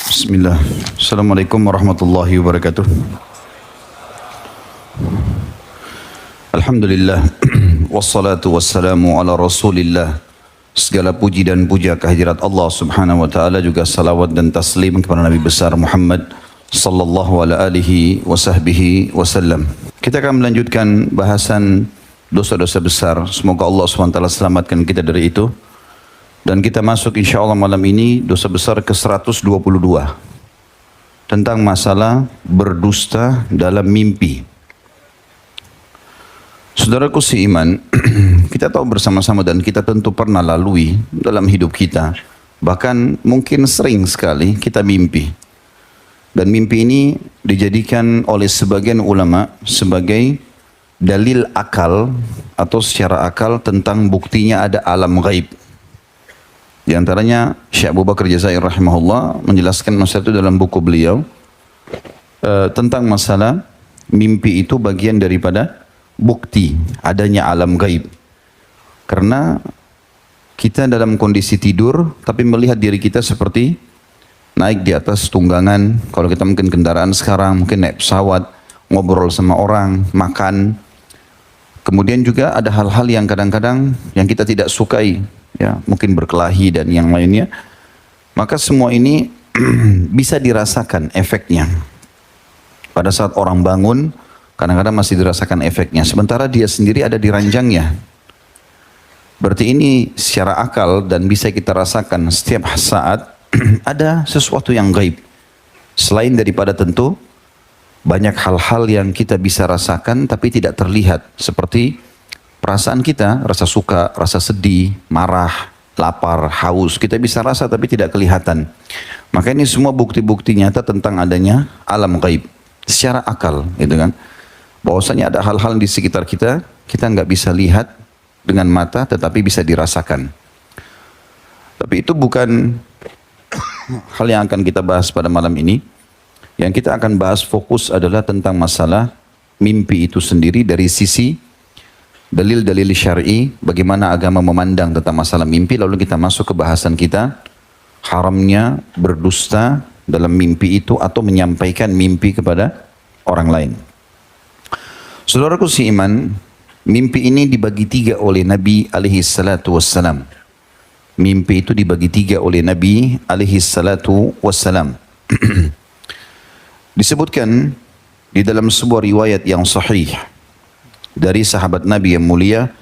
Bismillah. Assalamualaikum warahmatullahi wabarakatuh. Alhamdulillah. Wassalatu wassalamu ala rasulillah. Segala puji dan puja kehadirat Allah subhanahu wa ta'ala, juga salawat dan taslim kepada Nabi besar Muhammad sallallahu ala alihi wa sahbihi wasallam. Kita akan melanjutkan bahasan dosa-dosa besar. Semoga Allah subhanahu wa ta'ala selamatkan kita dari itu. Dan kita masuk insya Allah malam ini dosa besar ke-122 tentang masalah berdusta dalam mimpi. Saudaraku seiman, kita tahu bersama-sama dan kita tentu pernah lalui dalam hidup kita. Bahkan mungkin sering sekali kita mimpi. Dan mimpi ini dijadikan oleh sebagian ulama sebagai dalil akal atau secara akal tentang buktinya ada alam gaib. Di antaranya Syekh Abu Bakar Jazair rahimahullah menjelaskan masalah itu dalam buku beliau tentang masalah mimpi itu bagian daripada bukti adanya alam gaib. Karena kita dalam kondisi tidur tapi melihat diri kita seperti naik di atas tunggangan. Kalau kita mungkin kendaraan sekarang, mungkin naik pesawat, ngobrol sama orang, makan. Kemudian juga ada hal-hal yang kadang-kadang yang kita tidak sukai, ya, mungkin berkelahi dan yang lainnya. Maka semua ini bisa dirasakan efeknya. Pada saat orang bangun, kadang-kadang masih dirasakan efeknya. Sementara dia sendiri ada di ranjangnya. Berarti ini secara akal dan bisa kita rasakan setiap saat ada sesuatu yang gaib. Selain daripada tentu banyak hal-hal yang kita bisa rasakan tapi tidak terlihat. Seperti perasaan kita, rasa suka, rasa sedih, marah, lapar, haus. Kita bisa rasa tapi tidak kelihatan. Maka ini semua bukti-bukti nyata tentang adanya alam gaib. Secara akal, gitu kan. Bahwasanya ada hal-hal di sekitar kita, kita nggak bisa lihat dengan mata tetapi bisa dirasakan. Tapi itu bukan hal yang akan kita bahas pada malam ini. Yang kita akan bahas fokus adalah tentang masalah mimpi itu sendiri dari sisi dalil-dalil syar'i, bagaimana agama memandang tentang masalah mimpi. Lalu kita masuk ke bahasan kita, haramnya berdusta dalam mimpi itu atau menyampaikan mimpi kepada orang lain. Saudaraku seiman, mimpi ini dibagi tiga oleh Nabi alaihi salatu wassalam. Mimpi itu dibagi tiga oleh Nabi alaihi salatu wassalam. Disebutkan di dalam sebuah riwayat yang sahih dari sahabat Nabi yang mulia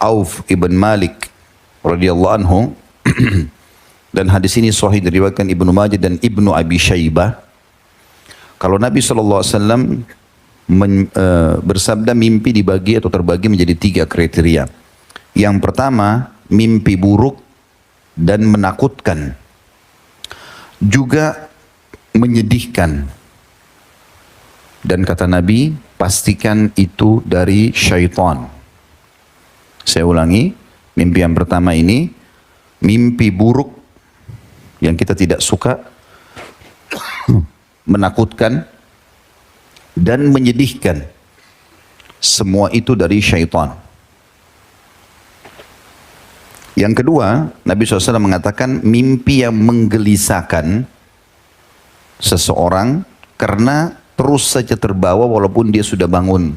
Auf ibn Malik radhiyallahu anhu dan hadis ini sahih diriwayatkan Ibnu Majah dan Ibnu Abi Syaibah. Kalau Nabi SAW bersabda mimpi dibagi atau terbagi menjadi tiga kriteria. Yang pertama, mimpi buruk dan menakutkan, juga menyedihkan. Dan kata Nabi, pastikan itu dari syaitan. Saya ulangi, mimpi yang pertama ini, mimpi buruk yang kita tidak suka, menakutkan, dan menyedihkan. Semua itu dari syaitan. Yang kedua, Nabi SAW mengatakan mimpi yang menggelisahkan seseorang karena terus saja terbawa walaupun dia sudah bangun.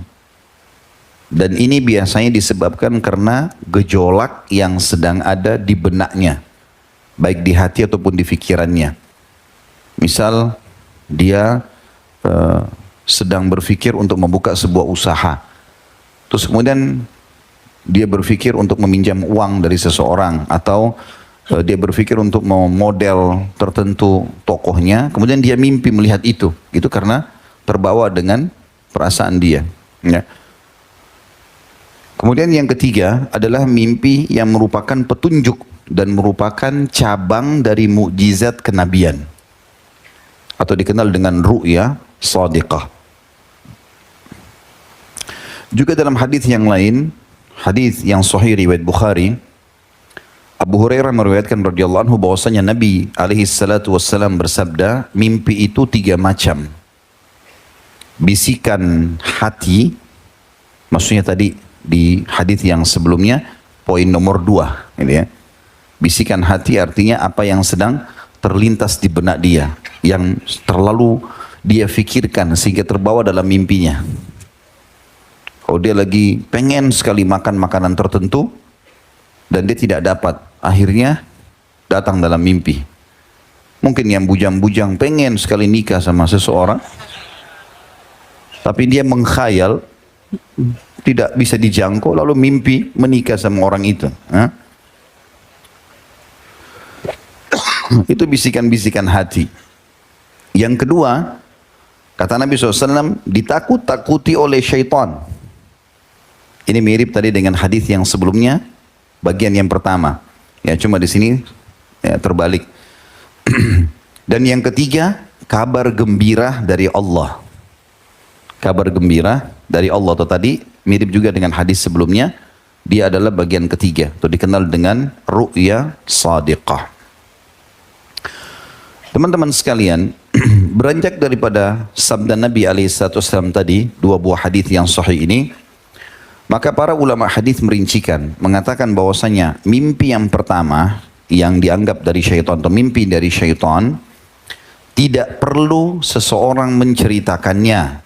Dan ini biasanya disebabkan karena gejolak yang sedang ada di benaknya, baik di hati ataupun di pikirannya. Misal dia sedang berpikir untuk membuka sebuah usaha, terus kemudian dia berpikir untuk meminjam uang dari seseorang, atau dia berpikir untuk memodel tertentu tokohnya, kemudian dia mimpi melihat itu karena terbawa dengan perasaan dia. Ya. Kemudian yang ketiga adalah mimpi yang merupakan petunjuk dan merupakan cabang dari mukjizat kenabian, atau dikenal dengan ru'ya shadiqah. Juga dalam hadis yang lain, hadis yang sahih riwayat Bukhari, Abu Hurairah meriwayatkan radhiyallahu anhu bahwasanya Nabi alaihi salatu wassalam bersabda, mimpi itu tiga macam. Bisikan hati, maksudnya tadi di hadis yang sebelumnya poin nomor 2, gitu ya. Bisikan hati artinya apa yang sedang terlintas di benak dia. yang terlalu dia fikirkan sehingga terbawa dalam mimpinya. Kalau dia lagi pengen sekali makan makanan tertentu dan dia tidak dapat, akhirnya datang dalam mimpi. Mungkin yang bujang-bujang pengen sekali nikah sama seseorang, tapi dia mengkhayal tidak bisa dijangkau, lalu mimpi menikah sama orang itu. Itu bisikan-bisikan hati. Yang kedua, kata Nabi SAW, ditakut-takuti oleh syaitan. Ini mirip tadi dengan hadis yang sebelumnya, bagian yang pertama. Ya, cuma di sini ya, terbalik. Dan yang ketiga, kabar gembira dari Allah. Kabar gembira dari Allah. Atau tadi mirip juga dengan hadis sebelumnya. Dia adalah bagian ketiga. Itu dikenal dengan ru'ya sadiqah. Teman-teman sekalian, beranjak daripada sabda Nabi SAW tadi, dua buah hadis yang sahih ini, maka para ulama hadis merincikan, mengatakan bahwasanya mimpi yang pertama yang dianggap dari syaitan atau mimpi dari syaitan, tidak perlu seseorang menceritakannya,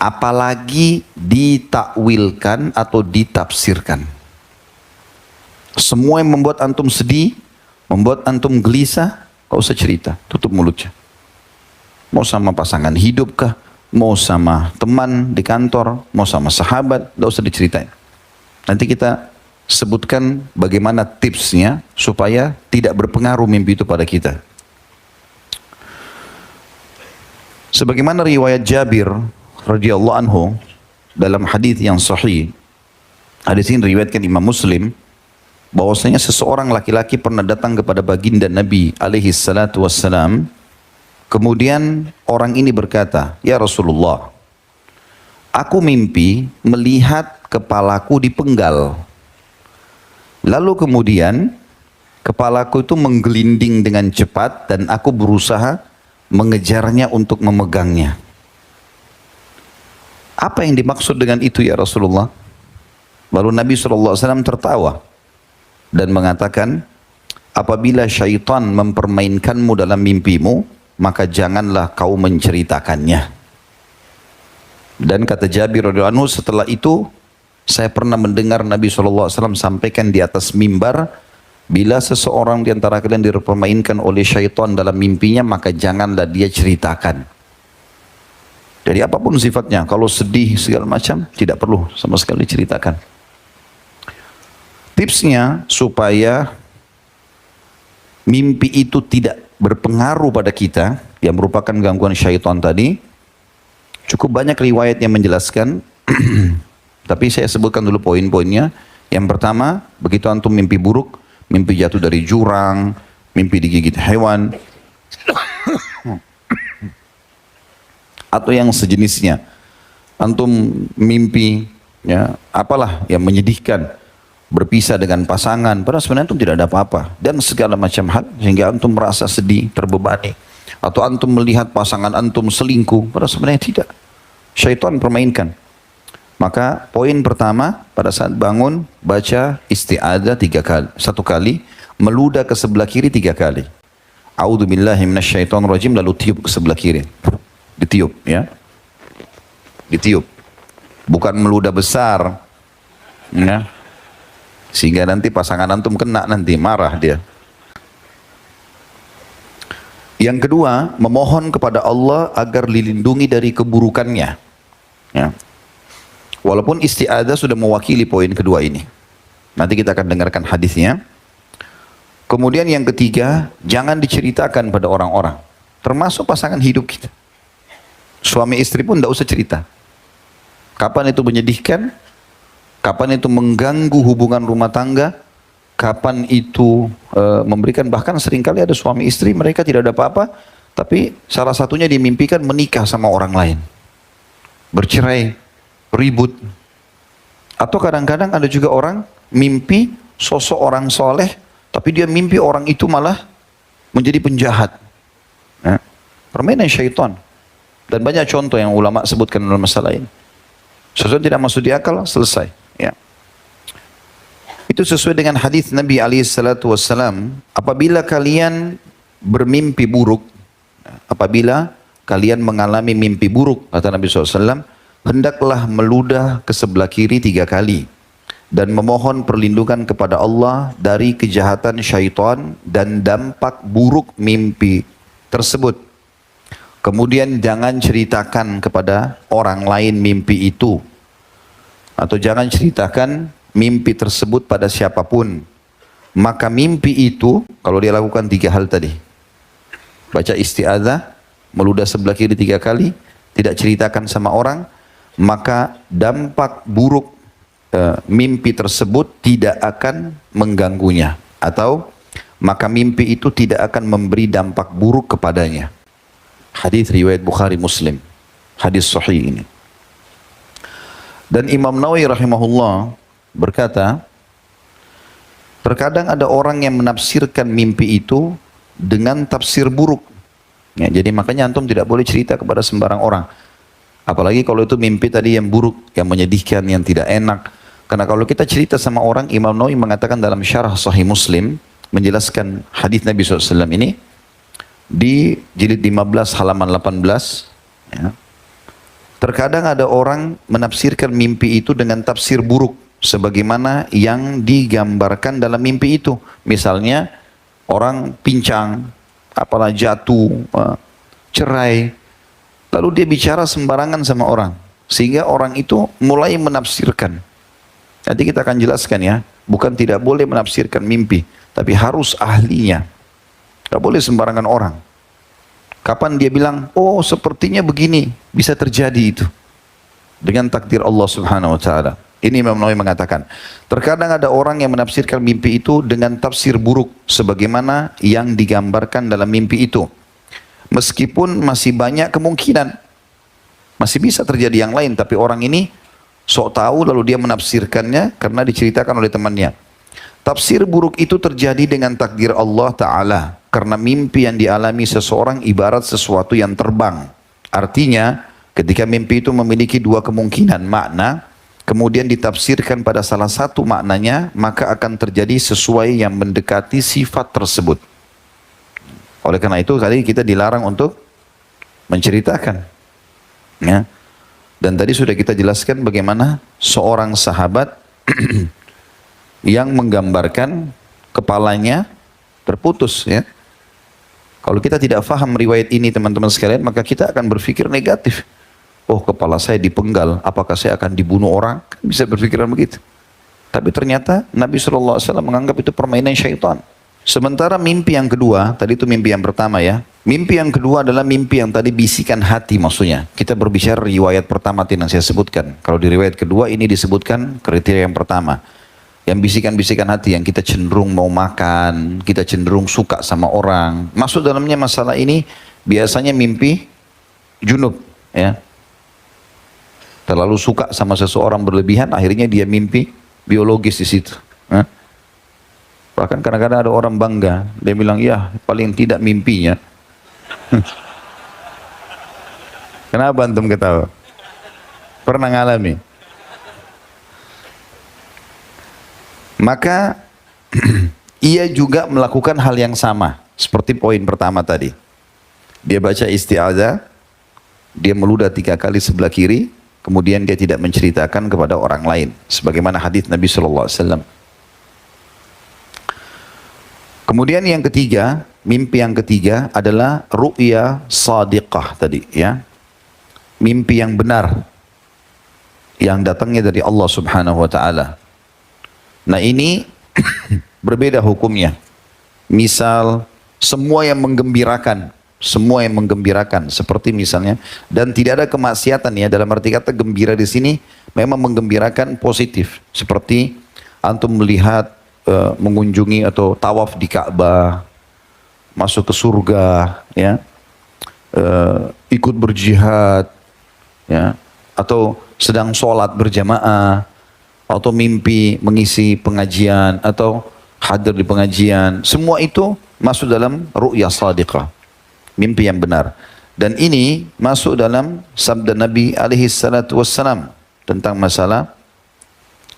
apalagi ditakwilkan atau ditafsirkan. Semua yang membuat antum sedih, membuat antum gelisah, gak usah cerita, tutup mulutnya. Mau sama pasangan hidup kah, mau sama teman di kantor, mau sama sahabat, gak usah diceritain. Nanti kita sebutkan bagaimana tipsnya supaya tidak berpengaruh mimpi itu pada kita. Sebagaimana riwayat Jabir radhiyallahu anhu dalam hadis yang sahih, hadis ini riwayatkan Imam Muslim, bahwasanya seseorang laki-laki pernah datang kepada baginda Nabi alaihi salatu wassalam. Kemudian orang ini berkata, "Ya Rasulullah, aku mimpi melihat kepalaku dipenggal. Lalu kemudian kepalaku itu menggelinding dengan cepat dan aku berusaha mengejarnya untuk memegangnya. Apa yang dimaksud dengan itu ya Rasulullah?" Lalu Nabi SAW tertawa dan mengatakan, apabila syaitan mempermainkanmu dalam mimpimu, maka janganlah kau menceritakannya. Dan kata Jabir radhiyallahu anhu, setelah itu saya pernah mendengar Nabi SAW sampaikan di atas mimbar, bila seseorang di antara kalian dipermainkan oleh syaitan dalam mimpinya, maka janganlah dia ceritakan. Jadi apapun sifatnya, kalau sedih segala macam, tidak perlu sama sekali ceritakan. Tipsnya supaya mimpi itu tidak berpengaruh pada kita, yang merupakan gangguan syaitan tadi, cukup banyak riwayat yang menjelaskan, tapi saya sebutkan dulu poin-poinnya. Yang pertama, begitu antum mimpi buruk, mimpi jatuh dari jurang, mimpi digigit hewan, atau yang sejenisnya, antum mimpi ya apalah yang menyedihkan, berpisah dengan pasangan, padahal sebenarnya antum tidak ada apa-apa, dan segala macam hal sehingga antum merasa sedih, terbebani, atau antum melihat pasangan antum selingkuh, padahal sebenarnya tidak, syaitan permainkan. Maka poin pertama, pada saat bangun baca isti'adzah 3 kali, 1 kali, meludah ke sebelah kiri 3 kali, a'udzubillahi minasyaitonirrajim, lalu tiup ke sebelah kiri, ditiup ya, ditiup, bukan meludah besar ya, sehingga nanti pasangan antum kena, nanti marah dia. Yang kedua, memohon kepada Allah agar dilindungi dari keburukannya ya. Walaupun isti'adzah sudah mewakili poin kedua ini, nanti kita akan dengarkan hadisnya. Kemudian yang ketiga, jangan diceritakan pada orang-orang, termasuk pasangan hidup kita. Suami istri pun tidak usah cerita. Kapan itu menyedihkan, kapan itu mengganggu hubungan rumah tangga, kapan itu memberikan, bahkan seringkali ada suami istri mereka tidak ada apa-apa, tapi salah satunya dimimpikan menikah sama orang lain, bercerai, ribut. Atau kadang-kadang ada juga orang mimpi sosok orang soleh, tapi dia mimpi orang itu malah menjadi penjahat. Permainan syaitan. Dan banyak contoh yang ulama sebutkan dalam masalah ini. Sesuatu tidak masuk di akal, selesai. Ya. Itu sesuai dengan hadis Nabi SAW, apabila kalian bermimpi buruk, apabila kalian mengalami mimpi buruk, kata Nabi SAW, hendaklah meludah ke sebelah kiri 3 kali dan memohon perlindungan kepada Allah dari kejahatan syaitan dan dampak buruk mimpi tersebut. Kemudian jangan ceritakan kepada orang lain mimpi itu, atau jangan ceritakan mimpi tersebut pada siapapun. Maka mimpi itu, kalau dia lakukan 3 hal tadi, baca isti'adzah, meludah sebelah kiri 3 kali, tidak ceritakan sama orang, maka dampak buruk mimpi tersebut tidak akan mengganggunya, atau maka mimpi itu tidak akan memberi dampak buruk kepadanya. Hadis riwayat Bukhari Muslim, hadis sahih ini. Dan Imam Nawawi rahimahullah berkata, terkadang ada orang yang menafsirkan mimpi itu dengan tafsir buruk. Ya, jadi makanya antum tidak boleh cerita kepada sembarang orang. Apalagi kalau itu mimpi tadi yang buruk, yang menyedihkan, yang tidak enak. Karena kalau kita cerita sama orang, Imam Nawawi mengatakan dalam syarah Sahih Muslim, menjelaskan hadis Nabi SAW ini, di jilid 15 halaman 18, ya, terkadang ada orang menafsirkan mimpi itu dengan tafsir buruk, sebagaimana yang digambarkan dalam mimpi itu. Misalnya, orang pincang, apalah jatuh, cerai, lalu dia bicara sembarangan sama orang, sehingga orang itu mulai menafsirkan. Nanti kita akan jelaskan ya, bukan tidak boleh menafsirkan mimpi, tapi harus ahlinya. Tidak boleh sembarangan orang. Kapan dia bilang, oh sepertinya begini, bisa terjadi itu. Dengan takdir Allah Subhanahu Wa Taala. Ini Imam Nawawi mengatakan, terkadang ada orang yang menafsirkan mimpi itu dengan tafsir buruk, sebagaimana yang digambarkan dalam mimpi itu. Meskipun masih banyak kemungkinan, masih bisa terjadi yang lain, tapi orang ini sok tahu lalu dia menafsirkannya karena diceritakan oleh temannya. Tafsir buruk itu terjadi dengan takdir Allah Ta'ala, karena mimpi yang dialami seseorang ibarat sesuatu yang terbang. Artinya, ketika mimpi itu memiliki 2 kemungkinan makna, kemudian ditafsirkan pada salah satu maknanya, maka akan terjadi sesuai yang mendekati sifat tersebut. Oleh karena itu, tadi kita dilarang untuk menceritakan. Ya. Dan tadi sudah kita jelaskan bagaimana seorang sahabat yang menggambarkan kepalanya terputus. Ya. Kalau kita tidak faham riwayat ini teman-teman sekalian, maka kita akan berpikir negatif. Oh, kepala saya dipenggal, apakah saya akan dibunuh orang? Bisa berpikiran begitu. Tapi ternyata Nabi SAW menganggap itu permainan syaitan. Sementara mimpi yang kedua, tadi itu mimpi yang pertama ya. Mimpi yang kedua adalah mimpi yang tadi bisikan hati maksudnya. Kita berbicara riwayat pertama yang saya sebutkan. Kalau di riwayat kedua ini disebutkan kriteria yang pertama. Yang bisikan-bisikan hati, yang kita cenderung mau makan, kita cenderung suka sama orang. Masuk dalamnya masalah ini biasanya mimpi junub ya. Terlalu suka sama seseorang berlebihan, akhirnya dia mimpi biologis di situ. Bahkan kadang-kadang ada orang bangga, dia bilang, ya paling tidak mimpinya. Kenapa antum ketawa? Pernah ngalami? Maka ia juga melakukan hal yang sama, seperti poin pertama tadi. Dia baca isti'adzah, dia meludah 3 kali sebelah kiri, kemudian dia tidak menceritakan kepada orang lain, sebagaimana hadis Nabi SAW. Kemudian yang ketiga, mimpi yang ketiga adalah ru'ya sadiqah tadi ya. Mimpi yang benar yang datangnya dari Allah Subhanahu wa taala. Nah, ini berbeda hukumnya. Misal semua yang menggembirakan, seperti misalnya, dan tidak ada kemaksiatan ya, dalam arti kata gembira di sini memang menggembirakan positif, seperti antum melihat mengunjungi atau tawaf di Ka'bah, masuk ke surga, ya, ikut berjihad, ya, atau sedang sholat berjamaah, atau mimpi mengisi pengajian, atau hadir di pengajian. Semua itu masuk dalam ru'ya sadiqah, mimpi yang benar. Dan ini masuk dalam sabda Nabi alaihi salatu wassalam tentang masalah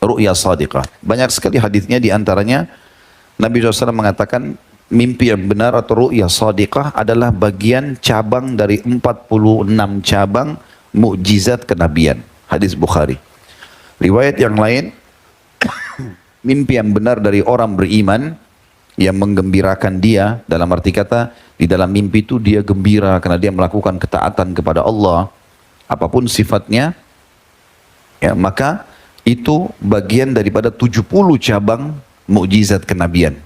ru'ya sadiqah. Banyak sekali hadisnya, diantaranya Nabi SAW mengatakan, mimpi yang benar atau ru'ya shadiqah adalah bagian cabang dari 46 cabang mukjizat kenabian. Hadis Bukhari. Riwayat yang lain, mimpi yang benar dari orang beriman yang menggembirakan dia, dalam arti kata di dalam mimpi itu dia gembira karena dia melakukan ketaatan kepada Allah, apapun sifatnya, ya, maka itu bagian daripada 70 cabang mukjizat kenabian.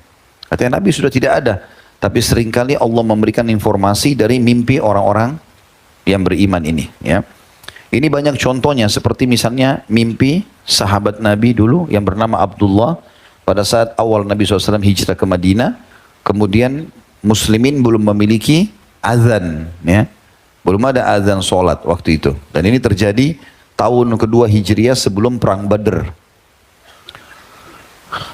Artinya Nabi sudah tidak ada, tapi seringkali Allah memberikan informasi dari mimpi orang-orang yang beriman ini. Ya. Ini banyak contohnya, seperti misalnya mimpi sahabat Nabi dulu yang bernama Abdullah pada saat awal Nabi SAW hijrah ke Madinah, kemudian muslimin belum memiliki azan, ya. Belum ada azan sholat waktu itu. Dan ini terjadi tahun kedua Hijriah sebelum perang Badr.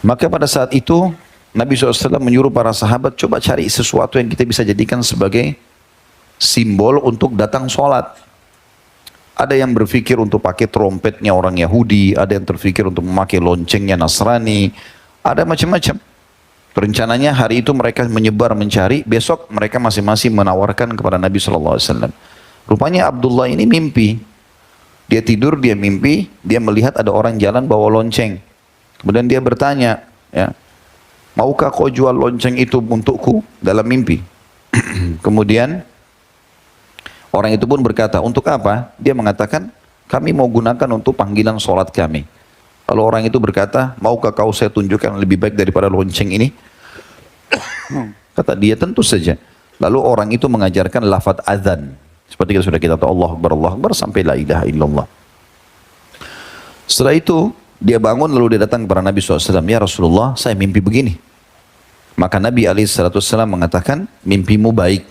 Maka pada saat itu Nabi SAW menyuruh para sahabat, coba cari sesuatu yang kita bisa jadikan sebagai simbol untuk datang sholat. Ada yang berpikir untuk pakai trompetnya orang Yahudi, ada yang terpikir untuk memakai loncengnya Nasrani, ada macam-macam. Rencananya hari itu mereka menyebar mencari, besok mereka masing-masing menawarkan kepada Nabi SAW. Rupanya Abdullah ini mimpi. Dia tidur, dia mimpi, dia melihat ada orang jalan bawa lonceng. Kemudian dia bertanya, ya, maukah kau jual lonceng itu untukku dalam mimpi? Kemudian orang itu pun berkata, untuk apa? Dia mengatakan, kami mau gunakan untuk panggilan sholat kami. Lalu orang itu berkata, maukah kau saya tunjukkan lebih baik daripada lonceng ini? Kata dia, tentu saja. Lalu orang itu mengajarkan lafaz azan. Seperti sudah kita tahu, Allah Akbar sampai la ilaha illallah. Setelah itu, dia bangun lalu dia datang kepada Nabi SAW. Ya Rasulullah, saya mimpi begini. Maka Nabi SAW mengatakan, mimpimu baik.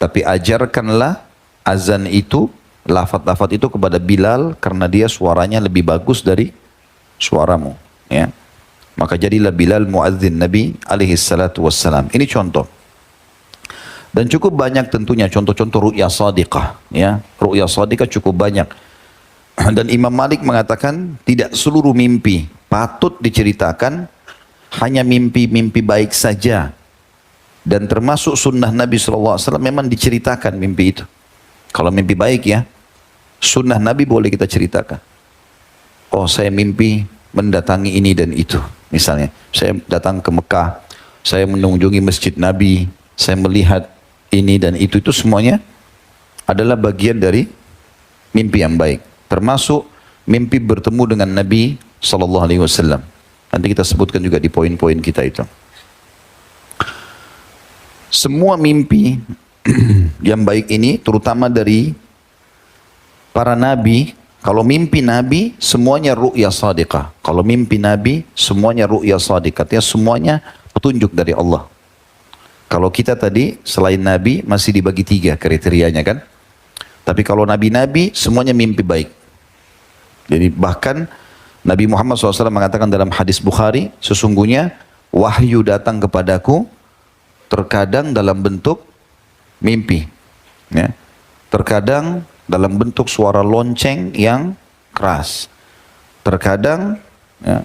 Tapi ajarkanlah azan itu, lafaz-lafaz itu kepada Bilal, karena dia suaranya lebih bagus dari suaramu. Ya. Maka jadilah Bilal muadzin Nabi SAW. Ini contoh. Dan cukup banyak tentunya contoh-contoh ru'ya shadiqah. Ya. Ru'ya shadiqah cukup banyak. Dan Imam Malik mengatakan tidak seluruh mimpi patut diceritakan, hanya mimpi-mimpi baik saja. Dan termasuk sunnah Nabi SAW memang diceritakan mimpi itu. Kalau mimpi baik ya, sunnah Nabi boleh kita ceritakan. Oh saya mimpi mendatangi ini dan itu. Misalnya saya datang ke Mekah, saya mengunjungi masjid Nabi, saya melihat ini dan itu semuanya adalah bagian dari mimpi yang baik. Termasuk mimpi bertemu dengan Nabi SAW. Nanti kita sebutkan juga di poin-poin kita itu. Semua mimpi yang baik ini, terutama dari para nabi, kalau mimpi nabi semuanya ru'ya shadiqah. Kalau mimpi nabi semuanya ru'ya shadiqah. Artinya semuanya petunjuk dari Allah. Kalau kita tadi selain nabi masih dibagi 3 kriterianya kan. Tapi kalau nabi-nabi semuanya mimpi baik. Jadi bahkan Nabi Muhammad SAW mengatakan dalam hadis Bukhari, sesungguhnya wahyu datang kepadaku terkadang dalam bentuk mimpi. Ya. Terkadang dalam bentuk suara lonceng yang keras. Terkadang ya,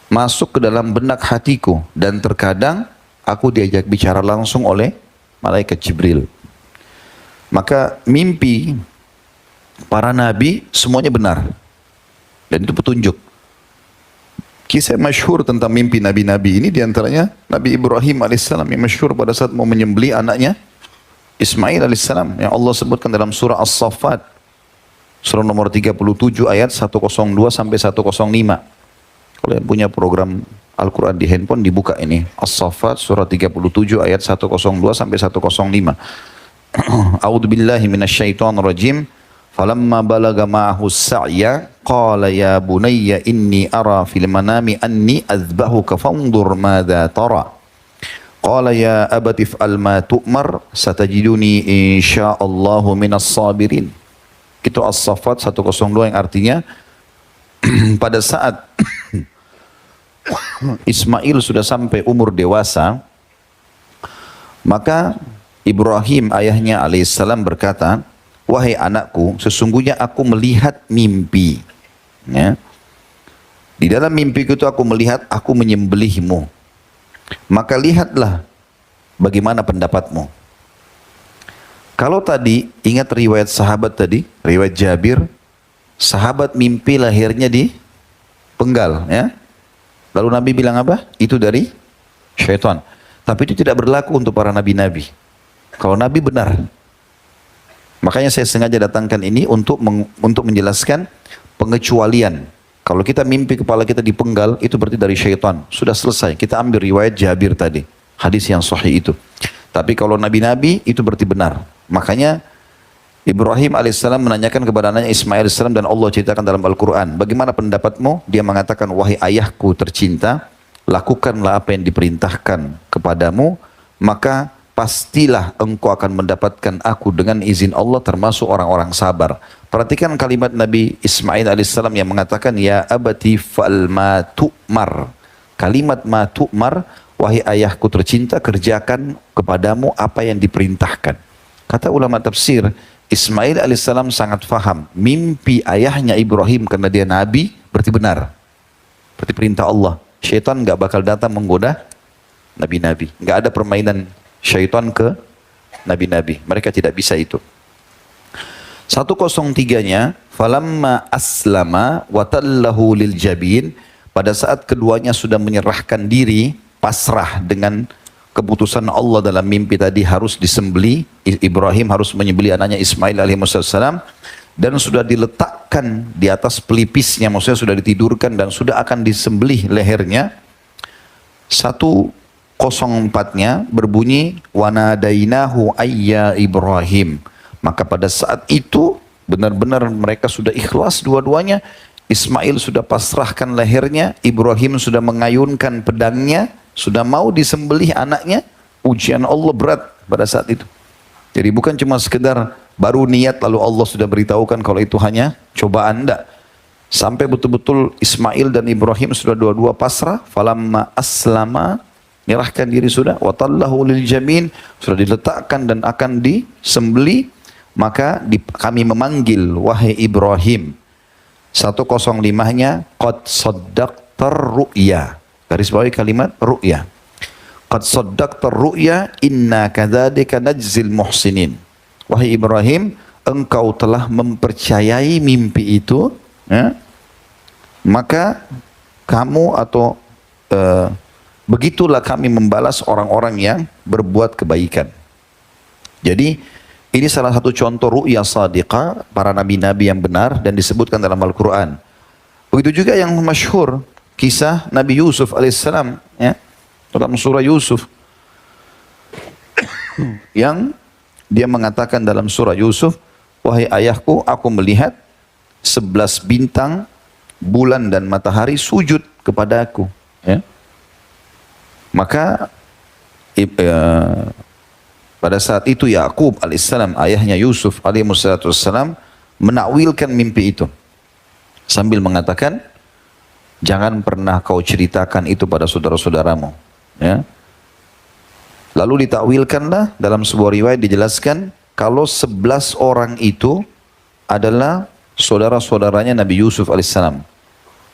masuk ke dalam benak hatiku. Dan terkadang aku diajak bicara langsung oleh malaikat Jibril. Maka mimpi para nabi semuanya benar. Dan itu petunjuk. Kisah masyhur tentang mimpi nabi-nabi ini diantaranya Nabi Ibrahim alaihissalam yang masyhur pada saat mau menyembelih anaknya Ismail alaihissalam yang Allah sebutkan dalam surah As-Saffat surah nomor 37 ayat 102 sampai 105. Kalau yang punya program Al-Quran di handphone dibuka ini As-Saffat surah 37 ayat 102 sampai 105. A'udzu billahi minasyaitonir rajim. Falamma balaga ma'ahu as-sa'ya qala ya bunayya inni ara fil manami anni azbahuka fanzur madza tara. Qala ya abati if'al ma tu'mar satajiduni insyaallahu minas sabirin. Itu As-Saffat 102 yang artinya pada saat Ismail sudah sampai umur dewasa, maka Ibrahim ayahnya alaihissalam berkata, wahai anakku, sesungguhnya aku melihat mimpi. Ya. Di dalam mimpiku itu aku melihat aku menyembelihmu. Maka lihatlah bagaimana pendapatmu? Kalau tadi, ingat riwayat sahabat tadi, riwayat Jabir, sahabat mimpi lahirnya di penggal, ya. Lalu Nabi bilang apa? Itu dari syaitan. Tapi itu tidak berlaku untuk para nabi-nabi. Kalau Nabi benar. Makanya saya sengaja datangkan ini untuk menjelaskan pengecualian. Kalau kita mimpi kepala kita dipenggal, itu berarti dari syaitan. Sudah selesai. Kita ambil riwayat Jabir tadi. Hadis yang sahih itu. Tapi kalau nabi-nabi, itu berarti benar. Makanya Ibrahim alaihissalam menanyakan kepada anaknya Ismail alaihissalam dan Allah ceritakan dalam Al-Quran. Bagaimana pendapatmu? Dia mengatakan, wahai ayahku tercinta, lakukanlah apa yang diperintahkan kepadamu, maka pastilah engkau akan mendapatkan aku dengan izin Allah termasuk orang-orang sabar. Perhatikan kalimat Nabi Ismail alaihissalam yang mengatakan, ya abati fa'al ma tu'mar. Kalimat ma tu'mar, wahai ayahku tercinta, kerjakan kepadamu apa yang diperintahkan. Kata ulama tafsir, Ismail alaihissalam sangat faham mimpi ayahnya Ibrahim karena dia nabi berarti benar. Berarti perintah Allah. Syaitan nggak bakal datang menggoda nabi-nabi. Nggak ada permainan syaitan ke nabi-nabi. Mereka tidak bisa itu. 103-nya, falamma aslama wa tallahu lil jabin, pada saat keduanya sudah menyerahkan diri, pasrah dengan keputusan Allah dalam mimpi tadi harus disembeli, Ibrahim harus menyembeli anaknya Ismail alaihissalam, dan sudah diletakkan di atas pelipisnya, maksudnya sudah ditidurkan dan sudah akan disembelih lehernya. 104-nya berbunyi, wanadainahu ayya Ibrahim. Maka pada saat itu benar-benar mereka sudah ikhlas dua-duanya. Ismail sudah pasrahkan lehernya, Ibrahim sudah mengayunkan pedangnya, sudah mau disembelih anaknya. Ujian Allah berat pada saat itu. Jadi bukan cuma sekedar baru niat lalu Allah sudah beritahukan kalau itu hanya cobaan, enggak. Sampai betul-betul Ismail dan Ibrahim sudah dua-dua pasrah, falamma aslama, menyerahkan diri sudah, wa tallahu lil jamin, sudah diletakkan dan akan disembelih. Maka kami memanggil, wahai Ibrahim. 105-nya, qad saddaqtar ru'ya. Garis bawahi kalimat ru'ya. Qad saddaqtar ru'ya, inna kadzalika najzil muhsinin. Wahai Ibrahim, engkau telah mempercayai mimpi itu, ya? Maka kamu atau begitulah kami membalas orang-orang yang berbuat kebaikan. Jadi ini salah satu contoh ru'ya sadiqah para nabi-nabi yang benar dan disebutkan dalam Al-Quran. Begitu juga yang masyhur kisah Nabi Yusuf alaihissalam, ya, dalam surah Yusuf yang dia mengatakan dalam surah Yusuf, wahai ayahku, aku melihat 11 bintang, bulan dan matahari sujud kepada aku. Ya. Maka pada saat itu Yakub alaihissalam, ayahnya Yusuf alaihissalam, menakwilkan mimpi itu sambil mengatakan, jangan pernah kau ceritakan itu pada saudara-saudaramu. Ya. Lalu ditakwilkanlah, dalam sebuah riwayat dijelaskan kalau 11 orang itu adalah saudara-saudaranya Nabi Yusuf alaihissalam.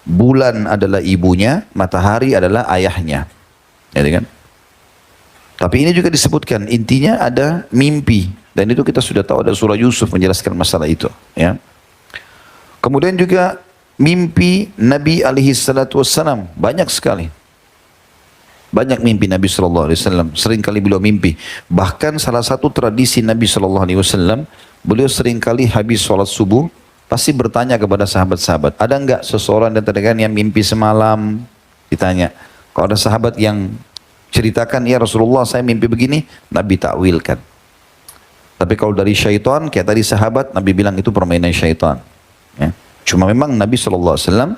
Bulan adalah ibunya, matahari adalah ayahnya. Ya, kan? Tapi ini juga disebutkan, intinya ada mimpi. Dan itu kita sudah tahu, ada surah Yusuf menjelaskan masalah itu. Ya. Kemudian juga mimpi Nabi alaihissalam, banyak sekali. Banyak mimpi Nabi SAW, seringkali beliau mimpi. Bahkan salah satu tradisi Nabi SAW, beliau seringkali habis sholat subuh, pasti bertanya kepada sahabat-sahabat, ada enggak seseorang dan terdengar yang mimpi semalam? Ditanya. Kalau ada sahabat yang ceritakan, ya Rasulullah saya mimpi begini, Nabi takwilkan. Tapi kalau dari syaitan, kayak tadi sahabat, Nabi bilang itu permainan syaitan. Ya. Cuma memang Nabi SAW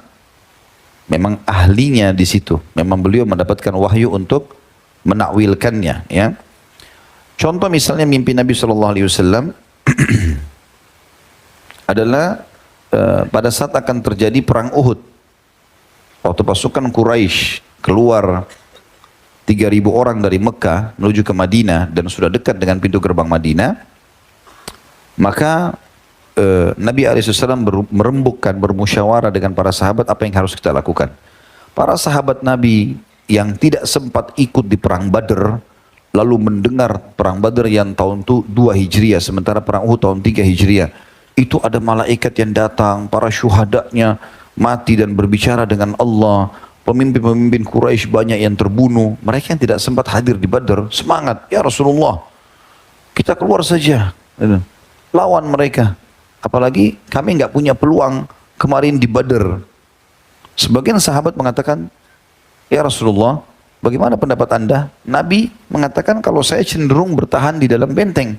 memang ahlinya di situ. Memang beliau mendapatkan wahyu untuk menakwilkannya. Ya. Contoh misalnya mimpi Nabi SAW adalah pada saat akan terjadi perang Uhud. Waktu pasukan Quraisy keluar 3.000 orang dari Mekah menuju ke Madinah dan sudah dekat dengan pintu gerbang Madinah, maka Nabi SAW merembukkan, bermusyawarah dengan para sahabat apa yang harus kita lakukan. Para sahabat Nabi yang tidak sempat ikut di perang Badr lalu mendengar perang Badar yang tahun 2 Hijriah, sementara perang Uhud tahun 3 Hijriah, itu ada malaikat yang datang, para syuhadanya mati dan berbicara dengan Allah. Pemimpin-pemimpin Quraisy banyak yang terbunuh. Mereka yang tidak sempat hadir di Badar, semangat, ya Rasulullah, kita keluar saja, lawan mereka. Apalagi kami nggak punya peluang kemarin di Badar. Sebagian sahabat mengatakan, ya Rasulullah, bagaimana pendapat Anda? Nabi mengatakan kalau saya cenderung bertahan di dalam benteng.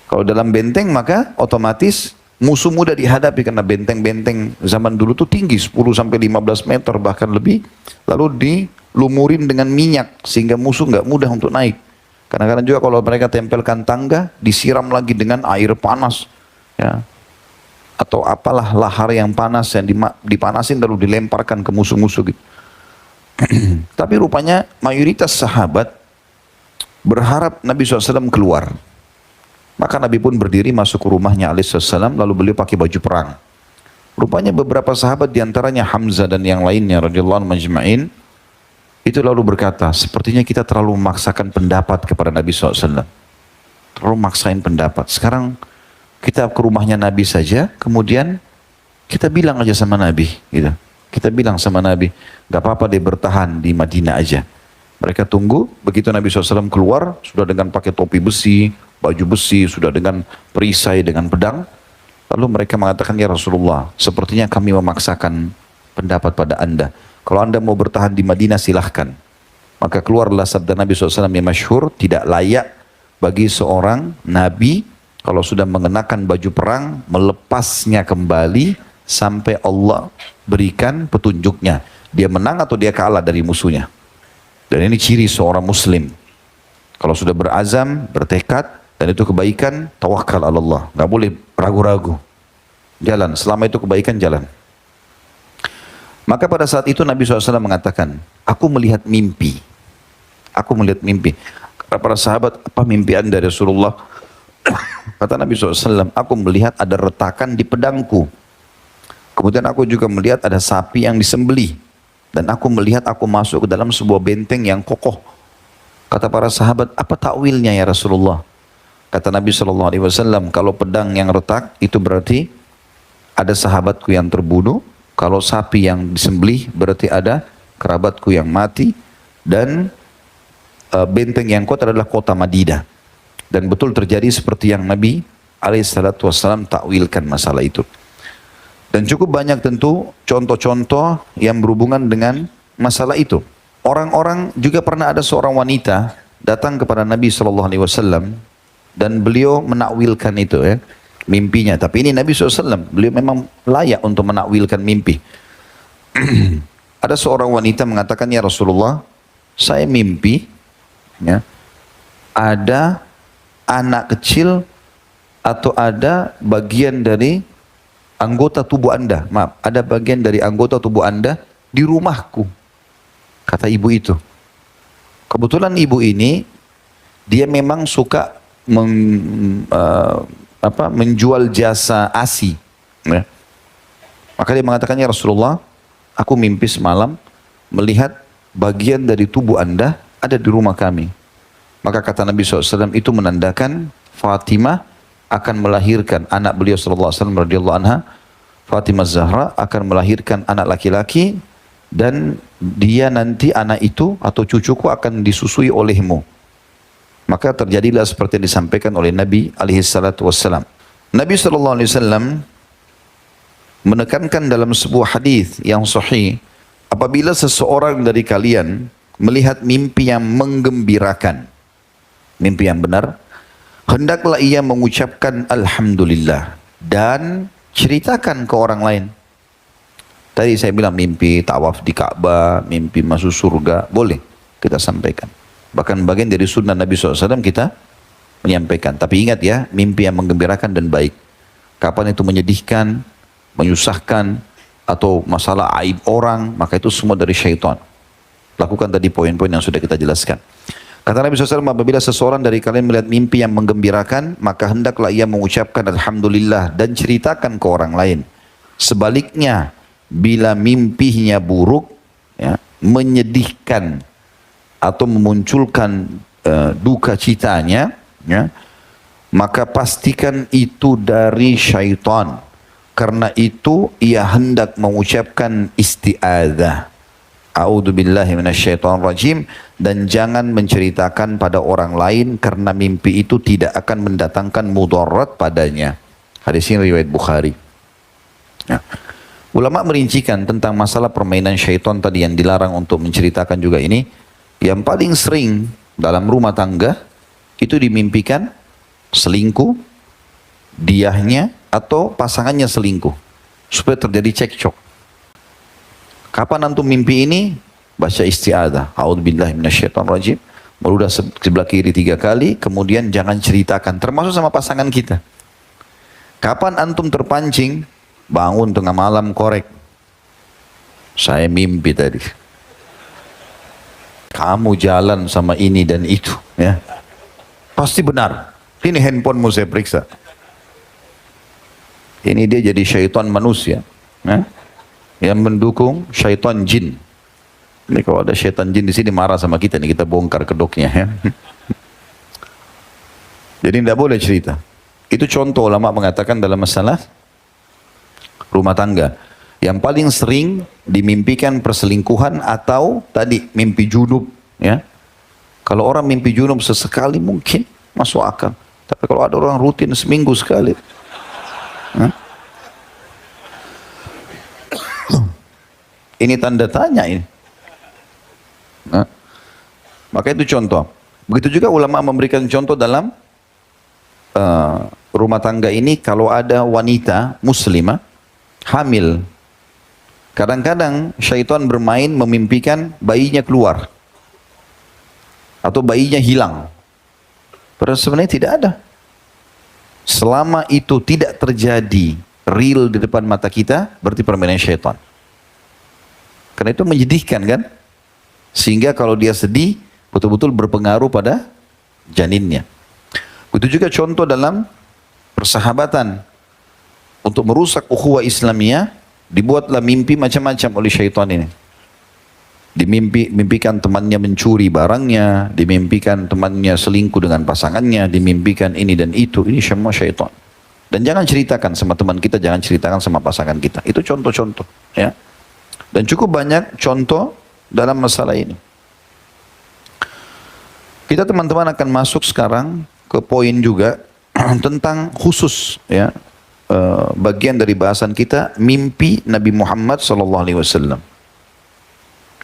Kalau dalam benteng maka otomatis musuh mudah dihadapi karena benteng-benteng zaman dulu tuh tinggi 10 sampai 15 meter bahkan lebih. Lalu dilumurin dengan minyak sehingga musuh nggak mudah untuk naik. Kadang-kadang juga kalau mereka tempelkan tangga disiram lagi dengan air panas, ya. Atau apalah lahar yang panas yang dipanasin lalu dilemparkan ke musuh-musuh gitu. Tapi rupanya mayoritas sahabat berharap Nabi SAW keluar. Maka Nabi pun berdiri masuk ke rumahnya alaihissalam, lalu beliau pakai baju perang. Rupanya beberapa sahabat diantaranya Hamzah dan yang lainnya radhiyallahu anhum majma'in itu lalu berkata, sepertinya kita terlalu memaksakan pendapat kepada Nabi SAW. Terlalu maksain pendapat. Sekarang kita ke rumahnya Nabi saja, kemudian kita bilang aja sama Nabi, gitu. Kita bilang sama Nabi, gak apa-apa deh bertahan di Madinah aja. Mereka tunggu, begitu Nabi SAW keluar, sudah dengan pakai topi besi, baju besi, sudah dengan perisai, dengan pedang. Lalu mereka mengatakan, ya Rasulullah, sepertinya kami memaksakan pendapat pada Anda. Kalau Anda mau bertahan di Madinah silahkan. Maka keluarlah sabda Nabi SAW yang masyhur, tidak layak bagi seorang Nabi kalau sudah mengenakan baju perang, melepasnya kembali sampai Allah berikan petunjuknya. Dia menang atau dia kalah dari musuhnya. Dan ini ciri seorang muslim. Kalau sudah berazam, bertekad, dan itu kebaikan, tawakal Allah. Gak boleh ragu-ragu. Jalan, selama itu kebaikan jalan. Maka pada saat itu Nabi SAW mengatakan, aku melihat mimpi. Aku melihat mimpi. Kata para sahabat, apa mimpi Anda Rasulullah? Kata Nabi SAW, aku melihat ada retakan di pedangku. Kemudian aku juga melihat ada sapi yang disembelih. Dan aku melihat aku masuk ke dalam sebuah benteng yang kokoh. Kata para sahabat, apa takwilnya ya Rasulullah? Kata Nabi SAW, kalau pedang yang retak itu berarti ada sahabatku yang terbunuh. Kalau sapi yang disembelih berarti ada kerabatku yang mati. Dan benteng yang kuat adalah kota Madinah. Dan betul terjadi seperti yang Nabi SAW takwilkan masalah itu. Dan cukup banyak tentu contoh-contoh yang berhubungan dengan masalah itu. Orang-orang juga pernah ada seorang wanita datang kepada Nabi SAW dan beliau menakwilkan itu ya, mimpinya. Tapi ini Nabi SAW, beliau memang layak untuk menakwilkan mimpi. Ada seorang wanita mengatakan, ya Rasulullah, saya mimpi ya, ada anak kecil atau ada bagian dari anggota tubuh Anda, maaf, ada bagian dari anggota tubuh Anda di rumahku, kata ibu itu. Kebetulan ibu ini, dia memang suka menjual jasa ASI. Ya. Maka dia mengatakan, ya Rasulullah, aku mimpi semalam melihat bagian dari tubuh Anda ada di rumah kami. Maka kata Nabi SAW, itu menandakan Fatimah akan melahirkan anak beliau SAW radhiyallahu anha, Fatimah Zahra akan melahirkan anak laki-laki dan dia nanti anak itu atau cucuku akan disusui olehmu. Maka terjadilah seperti yang disampaikan oleh Nabi SAW. Nabi SAW menekankan dalam sebuah hadis yang sahih, apabila seseorang dari kalian melihat mimpi yang menggembirakan, mimpi yang benar, hendaklah ia mengucapkan Alhamdulillah dan ceritakan ke orang lain. Tadi saya bilang mimpi tawaf di Ka'bah, mimpi masuk surga, boleh kita sampaikan. Bahkan bagian dari sunnah Nabi SAW kita menyampaikan. Tapi ingat ya, mimpi yang menggembirakan dan baik. Kapan itu menyedihkan, menyusahkan, atau masalah aib orang, maka itu semua dari syaitan. Lakukan tadi poin-poin yang sudah kita jelaskan. Kata Nabi SAW, apabila seseorang dari kalian melihat mimpi yang menggembirakan, maka hendaklah ia mengucapkan Alhamdulillah dan ceritakan ke orang lain. Sebaliknya, bila mimpinya buruk, ya, menyedihkan, atau memunculkan duka citanya, ya, maka pastikan itu dari syaitan. Karena itu ia hendak mengucapkan isti'adzah. A'udzubillahi minasyaitonirrajim, dan jangan menceritakan pada orang lain karena mimpi itu tidak akan mendatangkan mudarat padanya. Hadis ini riwayat Bukhari. Ya. Ulama merincikan tentang masalah permainan syaitan tadi yang dilarang untuk menceritakan juga ini. Yang paling sering dalam rumah tangga itu dimimpikan selingkuh, diahnya atau pasangannya selingkuh, supaya terjadi cekcok. Kapan antum mimpi ini? Baca isti'adzah. A'udzubillahi minasyaitonirrajim. Meludah sebelah kiri 3 kali, kemudian jangan ceritakan, termasuk sama pasangan kita. Kapan antum terpancing? Bangun tengah malam, korek. Saya mimpi tadi. Kamu jalan sama ini dan itu, ya. Pasti benar. Ini handphonemu saya periksa. Ini dia jadi syaitan manusia, ya, yang mendukung syaitan jin. Ini kalau ada syaitan jin di sini marah sama kita nih, kita bongkar kedoknya, ya. Jadi tidak boleh cerita. Itu contoh ulama mengatakan dalam masalah rumah tangga. Yang paling sering dimimpikan perselingkuhan atau tadi mimpi junub, ya. Kalau orang mimpi junub sesekali mungkin masuk akal. Tapi kalau ada orang rutin seminggu sekali, ini tanda tanya ini. Maka itu contoh. Begitu juga ulama memberikan contoh dalam rumah tangga ini, kalau ada wanita muslimah hamil, kadang-kadang syaitan bermain memimpikan bayinya keluar atau bayinya hilang. Padahal sebenarnya tidak ada. Selama itu tidak terjadi real di depan mata kita, berarti permainan syaitan. Karena itu menyedihkan kan? Sehingga kalau dia sedih, betul-betul berpengaruh pada janinnya. Begitu juga contoh dalam persahabatan. Untuk merusak ukhuwah Islamiyah, dibuatlah mimpi macam-macam oleh syaitan ini. Dimimpikan temannya mencuri barangnya, dimimpikan temannya selingkuh dengan pasangannya, dimimpikan ini dan itu. Ini semua syaitan. Dan jangan ceritakan sama teman kita, jangan ceritakan sama pasangan kita. Itu contoh-contoh, ya. Dan cukup banyak contoh dalam masalah ini. Kita teman-teman akan masuk sekarang ke poin juga tentang khusus, ya, bagian dari bahasan kita, mimpi Nabi Muhammad SAW.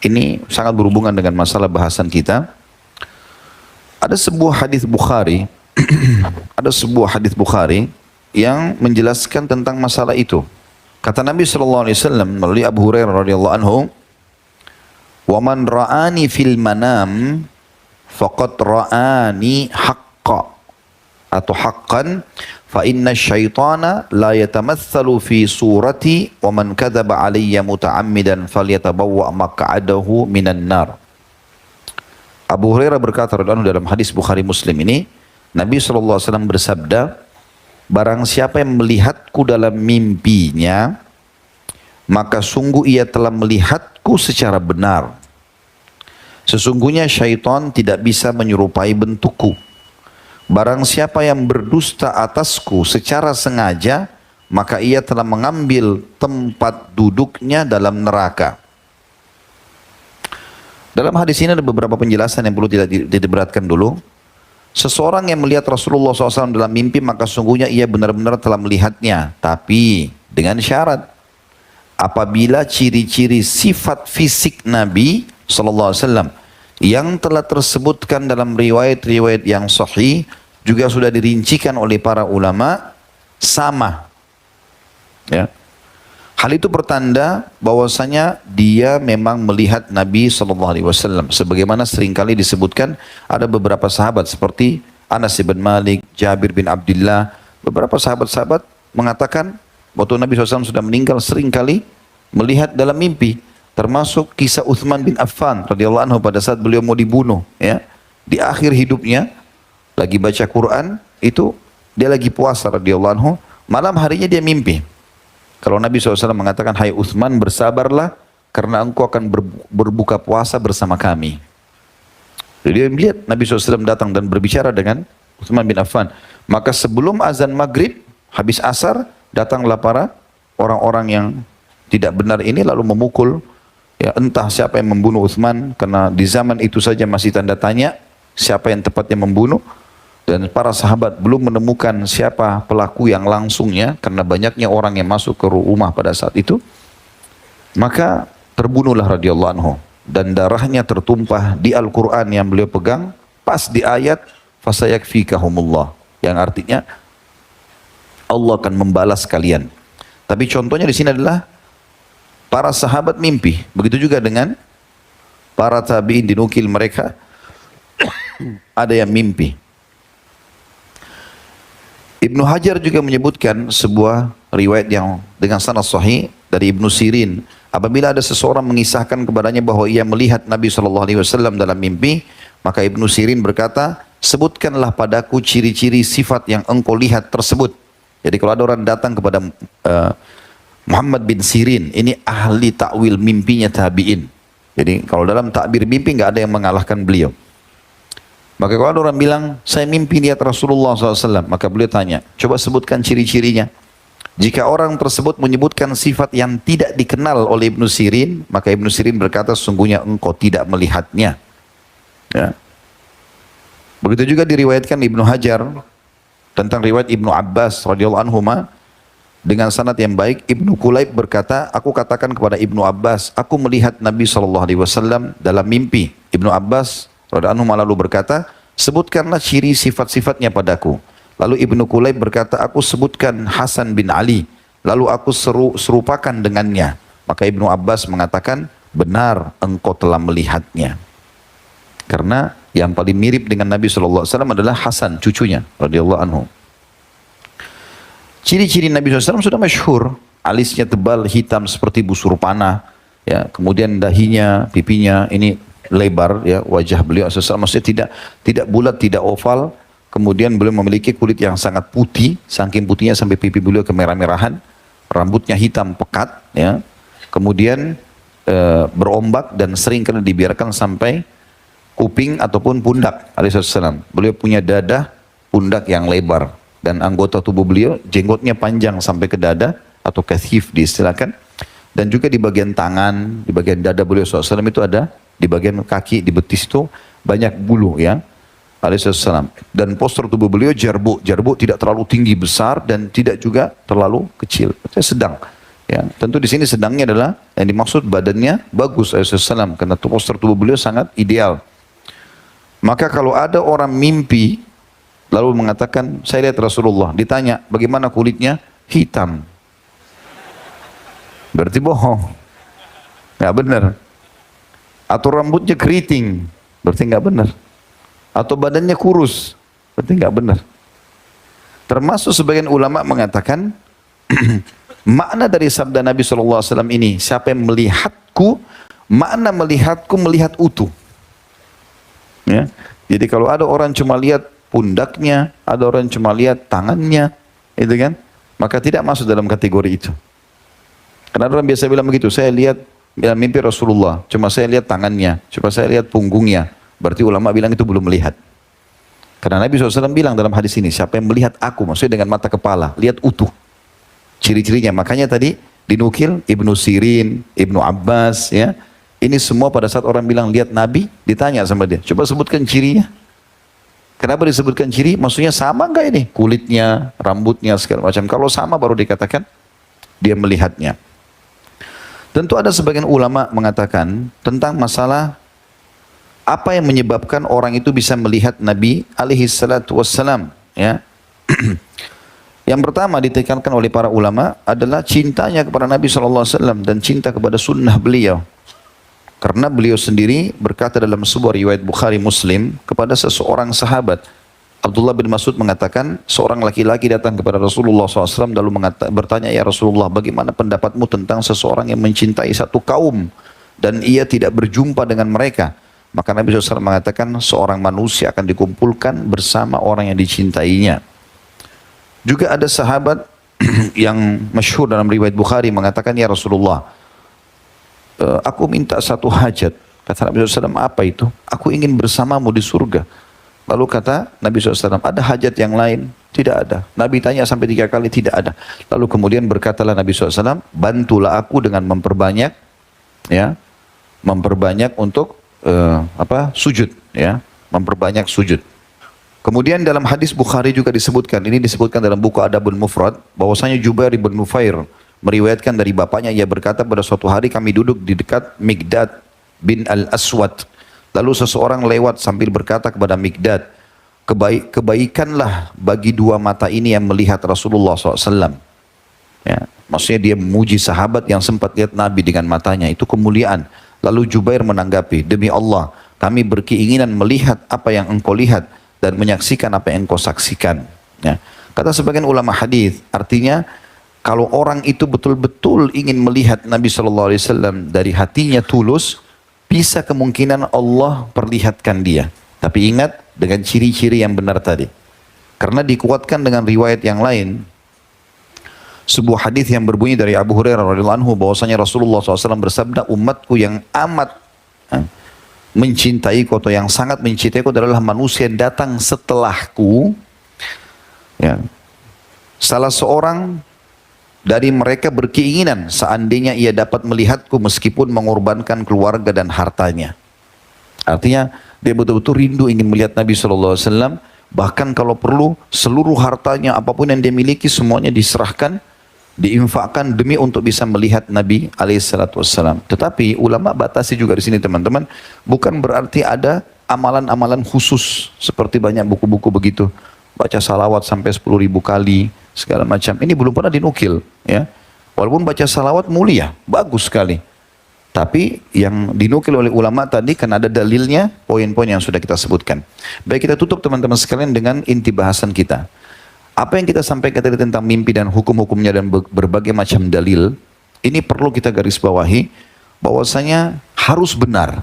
Ini sangat berhubungan dengan masalah bahasan kita. Ada sebuah hadis Bukhari, ada sebuah hadis Bukhari yang menjelaskan tentang masalah itu. Kata Nabi SAW melalui Abu Hurairah radhiyallahu anhu, "Wa man ra'ani fil manam faqad ra'ani haqqa," atau haqqan, "fa inna syaitana la yatamatsalu fi surati wa man kadzaba alayya muta'ammidan falyatabawwa maq'adahu minan nar." Abu Hurairah berkata radhiyallahu anhu dalam hadis Bukhari Muslim ini, Nabi SAW bersabda, "Barang siapa yang melihatku dalam mimpinya, maka sungguh ia telah melihatku secara benar. Sesungguhnya syaitan tidak bisa menyerupai bentukku. Barang siapa yang berdusta atasku secara sengaja, maka ia telah mengambil tempat duduknya dalam neraka." Dalam hadis ini ada beberapa penjelasan yang perlu tidak diberatkan dulu. Seseorang yang melihat Rasulullah SAW dalam mimpi, maka sungguhnya ia benar-benar telah melihatnya. Tapi dengan syarat, apabila ciri-ciri sifat fisik Nabi SAW yang telah tersebutkan dalam riwayat-riwayat yang sahih, juga sudah dirincikan oleh para ulama, sama. Ya. Hal itu pertanda bahwasanya dia memang melihat Nabi SAW. Sebagaimana seringkali disebutkan, ada beberapa sahabat seperti Anas bin Malik, Jabir bin Abdullah, beberapa sahabat-sahabat mengatakan waktu Nabi SAW sudah meninggal seringkali melihat dalam mimpi. Termasuk kisah Uthman bin Affan radhiyallahu anhu pada saat beliau mau dibunuh, ya. Di akhir hidupnya lagi baca Quran, itu dia lagi puasa radhiyallahu anhu, malam harinya dia mimpi. Kalau Nabi SAW mengatakan, "Hai Uthman, bersabarlah karena engkau akan berbuka puasa bersama kami." Jadi dia melihat Nabi SAW datang dan berbicara dengan Utsman bin Affan. Maka sebelum azan maghrib, habis asar, datanglah para orang-orang yang tidak benar ini lalu memukul, ya, entah siapa yang membunuh Utsman, karena di zaman itu saja masih tanda tanya siapa yang tepatnya membunuh, dan para sahabat belum menemukan siapa pelaku yang langsungnya karena banyaknya orang yang masuk ke rumah pada saat itu. Maka terbunuhlah radhiyallahu anhu, dan darahnya tertumpah di Al-Quran yang beliau pegang pas di ayat fasayakfikahumullah, yang artinya Allah akan membalas kalian. Tapi contohnya di sini adalah para sahabat mimpi. Begitu juga dengan para tabi'in, dinukil mereka ada yang mimpi. Ibnu Hajar juga menyebutkan sebuah riwayat yang dengan sanad sahih dari Ibnu Sirin. Apabila ada seseorang mengisahkan kepadanya bahwa ia melihat Nabi SAW dalam mimpi, maka Ibnu Sirin berkata, sebutkanlah padaku ciri-ciri sifat yang engkau lihat tersebut. Jadi kalau ada orang datang kepada Muhammad bin Sirin, ini ahli takwil mimpinya tabi'in. Jadi kalau dalam takbir mimpi nggak ada yang mengalahkan beliau. Maka kalau ada orang bilang, saya mimpi lihat Rasulullah SAW, maka beliau tanya, coba sebutkan ciri-cirinya. Jika orang tersebut menyebutkan sifat yang tidak dikenal oleh Ibnu Sirin, maka Ibnu Sirin berkata, sungguhnya engkau tidak melihatnya. Ya. Begitu juga diriwayatkan Ibnu Hajar tentang riwayat Ibnu Abbas radhiyallahu anhuma dengan sanad yang baik. Ibnu Kulaib berkata, aku katakan kepada Ibnu Abbas, aku melihat Nabi SAW dalam mimpi. Ibnu Abbas radhiyallahu anhu lalu berkata, sebutkanlah ciri sifat-sifatnya padaku. Lalu Ibnu Kulaib berkata, aku sebutkan Hasan bin Ali, lalu aku serupakan dengannya. Maka Ibnu Abbas mengatakan, benar engkau telah melihatnya. Karena yang paling mirip dengan Nabi SAW adalah Hasan, cucunya radhiyallahu anhu. Ciri-ciri Nabi SAW sudah masyhur, alisnya tebal, hitam seperti busur panah, ya, kemudian dahinya, pipinya ini lebar, ya, wajah beliau SAW maksudnya tidak bulat, tidak oval. Kemudian beliau memiliki kulit yang sangat putih, saking putihnya sampai pipi beliau kemerah-merahan, rambutnya hitam pekat, ya, kemudian berombak dan sering kena dibiarkan sampai kuping ataupun pundak alaihissalam. Beliau punya dada, pundak yang lebar, dan anggota tubuh beliau jenggotnya panjang sampai ke dada atau kathif diistilahkan, dan juga di bagian tangan, di bagian dada beliau SAW itu ada, di bagian kaki, di betis itu banyak bulu, ya, alaihissalam. Dan postur tubuh beliau jarbu tidak terlalu tinggi besar dan tidak juga terlalu kecil, sedang. Ya, tentu di sini sedangnya adalah yang dimaksud badannya bagus alaihissalam, karena postur tubuh beliau sangat ideal. Maka kalau ada orang mimpi lalu mengatakan, saya lihat Rasulullah, ditanya bagaimana kulitnya, hitam, berarti bohong, nggak benar. Atau rambutnya keriting, berarti nggak benar. Atau badannya kurus, berarti nggak benar. Termasuk sebagian ulama mengatakan makna dari sabda Nabi SAW ini, siapa yang melihatku, makna melihatku melihat utuh. Ya. Jadi kalau ada orang cuma lihat pundaknya, ada orang cuma lihat tangannya, itu kan, maka tidak masuk dalam kategori itu. Karena orang biasa bilang begitu, saya lihat mimpi Rasulullah, cuma saya lihat tangannya, cuma saya lihat punggungnya, berarti ulama bilang itu belum melihat. Karena Nabi SAW bilang dalam hadis ini, siapa yang melihat aku, maksudnya dengan mata kepala, lihat utuh ciri-cirinya. Makanya tadi dinukil Ibnu Sirin, Ibnu Abbas, ya, ini semua pada saat orang bilang lihat Nabi, ditanya sama dia, coba sebutkan cirinya. Kenapa disebutkan ciri? Maksudnya sama enggak ini? Kulitnya, rambutnya, segala macam. Kalau sama baru dikatakan dia melihatnya. Tentu ada sebagian ulama mengatakan tentang masalah apa yang menyebabkan orang itu bisa melihat Nabi alaihi salatu wassalam, ya. Yang pertama ditekankan oleh para ulama adalah cintanya kepada Nabi SAW dan cinta kepada sunnah beliau. Karena beliau sendiri berkata dalam sebuah riwayat Bukhari Muslim kepada seseorang sahabat, Abdullah bin Mas'ud mengatakan, seorang laki-laki datang kepada Rasulullah SAW lalu bertanya, ya Rasulullah, bagaimana pendapatmu tentang seseorang yang mencintai satu kaum dan ia tidak berjumpa dengan mereka? Maka Nabi SAW mengatakan, seorang manusia akan dikumpulkan bersama orang yang dicintainya. Juga ada sahabat yang masyhur dalam riwayat Bukhari mengatakan, ya Rasulullah, aku minta satu hajat, Kata Nabi SAW, apa itu? Aku ingin bersamamu di surga. Lalu kata Nabi SAW, ada hajat yang lain? Tidak ada. Nabi tanya sampai 3 kali, tidak ada. Lalu kemudian berkatalah Nabi SAW, bantulah aku dengan memperbanyak, ya, memperbanyak untuk sujud, ya, memperbanyak sujud. Kemudian dalam hadis Bukhari juga disebutkan, ini disebutkan dalam buku Adabul Mufrad, bahwasanya Jubair bin Nufair meriwayatkan dari bapaknya, ia berkata, pada suatu hari kami duduk di dekat Mikdad bin Al-Aswad. Lalu seseorang lewat sambil berkata kepada Mikdad, kebaikanlah bagi dua mata ini yang melihat Rasulullah SAW. Ya, maksudnya dia memuji sahabat yang sempat lihat Nabi dengan matanya, itu kemuliaan. Lalu Jubair menanggapi, demi Allah, kami berkeinginan melihat apa yang engkau lihat dan menyaksikan apa yang engkau saksikan. Ya. Kata sebagian ulama hadis, artinya kalau orang itu betul-betul ingin melihat Nabi SAW dari hatinya tulus, bisa kemungkinan Allah perlihatkan dia. Tapi ingat dengan ciri-ciri yang benar tadi. Karena dikuatkan dengan riwayat yang lain, sebuah hadis yang berbunyi dari Abu Hurairah radhiyallahu anhu bahwasanya Rasulullah SAW bersabda, umatku yang amat mencintaiku atau yang sangat mencintaiku adalah manusia yang datang setelahku. Ya. Salah seorang dari mereka berkeinginan seandainya ia dapat melihatku meskipun mengorbankan keluarga dan hartanya. Artinya dia betul-betul rindu ingin melihat Nabi SAW. Bahkan kalau perlu seluruh hartanya apapun yang dia miliki semuanya diserahkan, diinfakkan demi untuk bisa melihat Nabi SAW. Tetapi ulama batasi juga di sini teman-teman, bukan berarti ada amalan-amalan khusus seperti banyak buku-buku begitu, baca salawat sampai 10.000 kali segala macam. Ini belum pernah dinukil, ya. Walaupun baca salawat mulia, bagus sekali. Tapi yang dinukil oleh ulama tadi karena ada dalilnya, poin-poin yang sudah kita sebutkan. Baik, kita tutup teman-teman sekalian dengan inti bahasan kita. Apa yang kita sampaikan tadi tentang mimpi dan hukum-hukumnya dan berbagai macam dalil, ini perlu kita garis bawahi bahwasanya harus benar.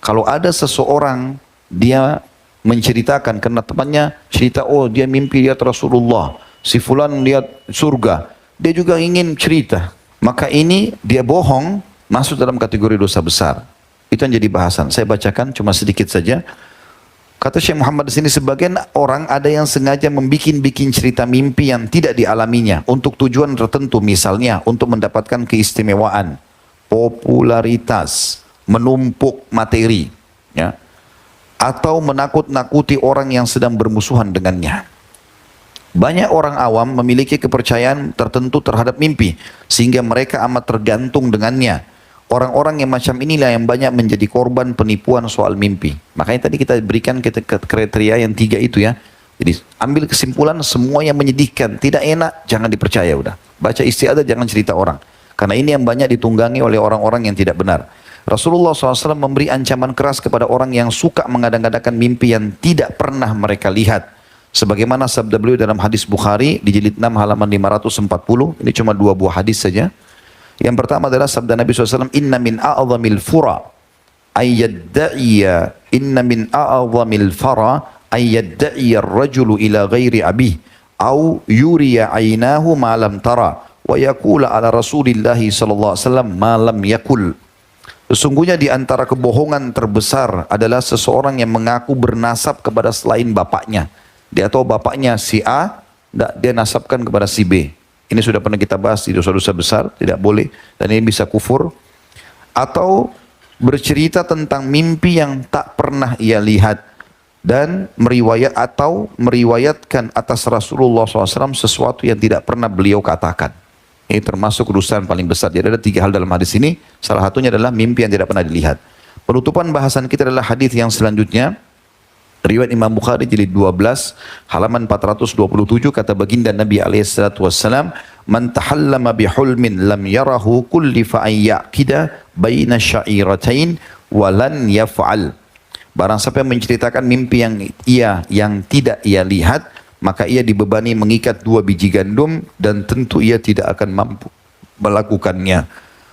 Kalau ada seseorang dia menceritakan karena temannya cerita, oh dia mimpi lihat Rasulullah, si fulan lihat surga, dia juga ingin cerita, maka ini dia bohong, masuk dalam kategori dosa besar. Itu yang jadi bahasan. Saya bacakan cuma sedikit saja. Kata Syekh Muhammad di sini, sebagian orang ada yang sengaja membikin cerita mimpi yang tidak dialaminya untuk tujuan tertentu, misalnya untuk mendapatkan keistimewaan, popularitas, menumpuk materi, ya, atau menakut-nakuti orang yang sedang bermusuhan dengannya. Banyak orang awam memiliki kepercayaan tertentu terhadap mimpi sehingga mereka amat tergantung dengannya. Orang-orang yang macam inilah yang banyak menjadi korban penipuan soal mimpi. Makanya tadi kita berikan kriteria yang 3 itu, ya. Jadi ambil kesimpulan, semua yang menyedihkan, tidak enak, jangan dipercaya udah. Baca istiadah, jangan cerita orang. Karena ini yang banyak ditunggangi oleh orang-orang yang tidak benar. Rasulullah SAW memberi ancaman keras kepada orang yang suka mengadang-adakan mimpi yang tidak pernah mereka lihat. Sebagaimana sabda beliau dalam hadis Bukhari di jilid 6 halaman 540, ini cuma 2 buah hadis saja. Yang pertama adalah sabda Nabi SAW, inna min a'zamil fura ayyadda'iya, inna min a'zamil fara ayyadda'iya rajulu ila ghairi abih au yuriya aynahu ma lam tara wa yakula ala rasulillahi sallallahu alaihi wasallam ma lam yakul. Sesungguhnya di antara kebohongan terbesar adalah seseorang yang mengaku bernasab kepada selain bapaknya. Dia tahu bapaknya si A, dia nasabkan kepada si B. Ini sudah pernah kita bahas di dosa-dosa besar, tidak boleh, dan ini bisa kufur. Atau bercerita tentang mimpi yang tak pernah ia lihat dan meriwayatkan atas Rasulullah SAW sesuatu yang tidak pernah beliau katakan. Ini termasuk kedustaan paling besar. Jadi ada 3 hal dalam hadis ini, salah satunya adalah mimpi yang tidak pernah dilihat. Penutupan bahasan kita adalah hadis yang selanjutnya. Riwayat Imam Bukhari jilid 12 halaman 427, kata baginda Nabi SAW, man tahallama bihulmin lam yarahu kullifa an ya'kida baina sya'iratain walan yaf'al. Barang siapa yang menceritakan mimpi yang tidak ia lihat, maka ia dibebani mengikat 2 biji gandum dan tentu ia tidak akan mampu melakukannya.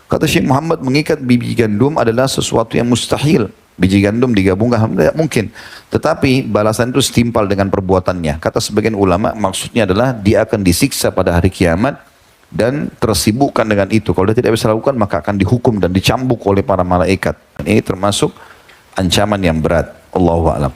Kata Syekh Muhammad, mengikat biji gandum adalah sesuatu yang mustahil. Biji gandum digabungkan tidak mungkin. Tetapi balasan itu setimpal dengan perbuatannya. Kata sebagian ulama, maksudnya adalah dia akan disiksa pada hari kiamat dan tersibukkan dengan itu. Kalau dia tidak bisa lakukan, maka akan dihukum dan dicambuk oleh para malaikat. Dan ini termasuk ancaman yang berat. Allahu a'lam.